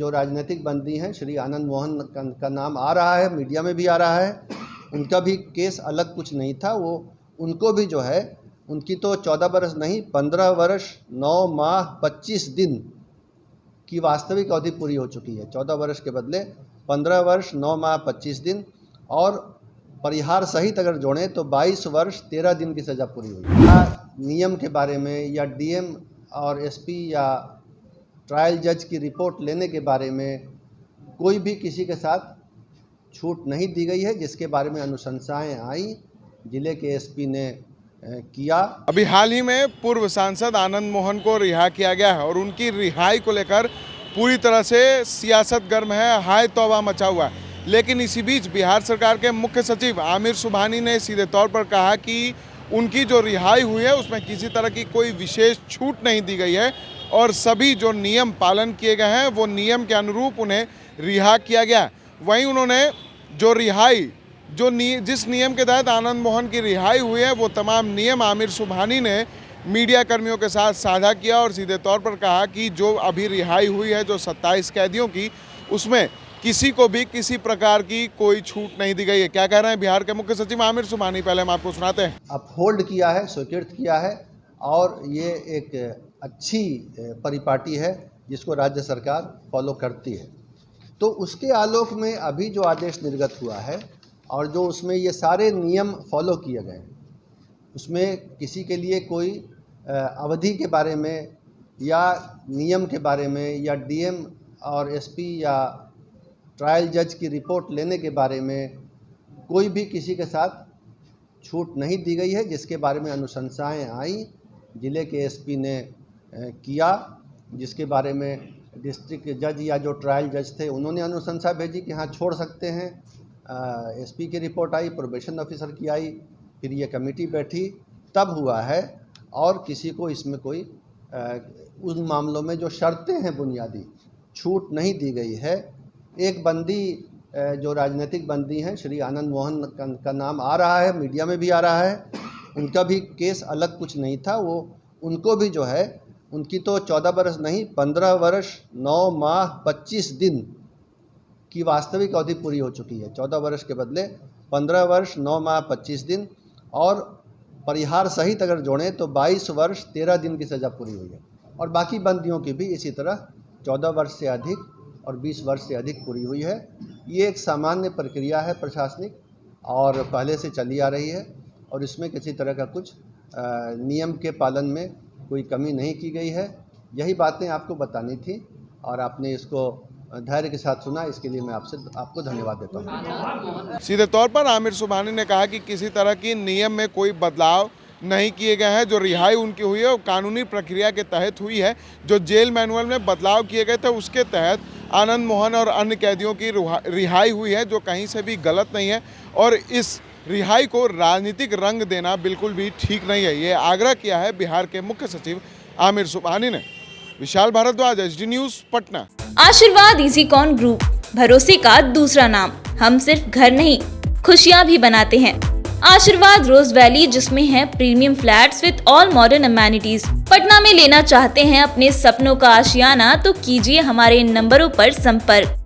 जो राजनीतिक बंदी हैं श्री आनंद मोहन का नाम आ रहा है, मीडिया में भी आ रहा है। उनका भी केस अलग कुछ नहीं था, वो उनको भी जो है उनकी तो 14 वर्ष नहीं 15 वर्ष 9 माह 25 दिन की वास्तविक अवधि पूरी हो चुकी है। 14 वर्ष के बदले 15 वर्ष 9 माह 25 दिन और परिहार सहित अगर जोड़ें तो 22 वर्ष 13 दिन की सज़ा पूरी हुई। नियम के बारे में या डीएम और एसपी या ट्रायल जज की रिपोर्ट लेने के बारे में कोई भी किसी के साथ छूट नहीं दी गई है, जिसके बारे में अनुशंसाएं आई जिले के एसपी ने किया। अभी हाल ही में पूर्व सांसद आनंद मोहन को रिहा किया गया है और उनकी रिहाई को लेकर पूरी तरह से सियासत गर्म है, हाय तौबा मचा हुआ है। लेकिन इसी बीच बिहार सरकार के मुख्य सचिव आमिर सुबहानी ने सीधे तौर पर कहा कि उनकी जो रिहाई हुई है उसमें किसी तरह की कोई विशेष छूट नहीं दी गई है और सभी जो नियम पालन किए गए हैं वो नियम के अनुरूप उन्हें रिहा किया गया। वहीं उन्होंने जो रिहाई जिस नियम के तहत आनंद मोहन की रिहाई हुई है वो तमाम नियम आमिर सुबहानी ने मीडिया कर्मियों के साथ साझा किया और सीधे तौर पर कहा कि जो अभी रिहाई हुई है जो 27 कैदियों की, उसमें किसी को भी किसी प्रकार की कोई छूट नहीं दी गई है। क्या कह रहे हैं बिहार के मुख्य सचिव आमिर सुबहानी, पहले हम आपको सुनाते हैं। अपहोल्ड किया है, स्वीकृत किया है और ये एक अच्छी परिपाटी है जिसको राज्य सरकार फॉलो करती है। तो उसके आलोक में अभी जो आदेश निर्गत हुआ है और जो उसमें ये सारे नियम फॉलो किए गए, उसमें किसी के लिए कोई अवधि के बारे में या नियम के बारे में या डीएम और एसपी या ट्रायल जज की रिपोर्ट लेने के बारे में कोई भी किसी के साथ छूट नहीं दी गई है, जिसके बारे में अनुशंसाएं आई जिले के एसपी ने किया, जिसके बारे में डिस्ट्रिक्ट जज या जो ट्रायल जज थे उन्होंने अनुशंसा भेजी कि हाँ छोड़ सकते हैं। एसपी की रिपोर्ट आई, प्रोबेशन ऑफिसर की आई, फिर ये कमेटी बैठी, तब हुआ है। और किसी को इसमें कोई उन मामलों में जो शर्तें हैं बुनियादी छूट नहीं दी गई है। एक बंदी जो राजनीतिक बंदी हैं श्री आनंद मोहन का नाम आ रहा है, मीडिया में भी आ रहा है। उनका भी केस अलग कुछ नहीं था, वो उनको भी जो है उनकी तो 14 वर्ष नहीं 15 वर्ष 9 माह 25 दिन की वास्तविक अवधि पूरी हो चुकी है। 14 वर्ष के बदले 15 वर्ष 9 माह 25 दिन और परिहार सहित अगर जोड़ें तो 22 वर्ष 13 दिन की सज़ा पूरी हुई है। और बाकी बंदियों की भी इसी तरह 14 वर्ष से अधिक और 20 वर्ष से अधिक पूरी हुई है। ये एक सामान्य प्रक्रिया है प्रशासनिक और पहले से चली आ रही है और इसमें किसी तरह का कुछ नियम के पालन में कोई कमी नहीं की गई है। यही बातें आपको बतानी थी और आपने इसको धैर्य के साथ सुना, इसके लिए मैं आपको धन्यवाद देता हूँ। सीधे तौर पर आमिर सुबहानी ने कहा कि किसी तरह की नियम में कोई बदलाव नहीं किए गए हैं। जो रिहाई उनकी हुई है वो कानूनी प्रक्रिया के तहत हुई है। जो जेल मैनुअल में बदलाव किए गए थे उसके तहत आनंद मोहन और अन्य कैदियों की रिहाई हुई है, जो कहीं से भी गलत नहीं है और इस रिहाई को राजनीतिक रंग देना बिल्कुल भी ठीक नहीं है। ये आग्रह किया है बिहार के मुख्य सचिव आमिर सुबहानी ने। Vishal Bhardwaj, HD news, Patna. आशीर्वाद इजीकॉन ग्रुप, भरोसे का दूसरा नाम। हम सिर्फ घर नहीं खुशियां भी बनाते हैं। आशीर्वाद रोज वैली, जिसमें है premium flats with all modern amenities. Patna में लेना चाहते हैं अपने सपनों का आशियाना, तो कीजिए हमारे इन नंबरों पर संपर्क।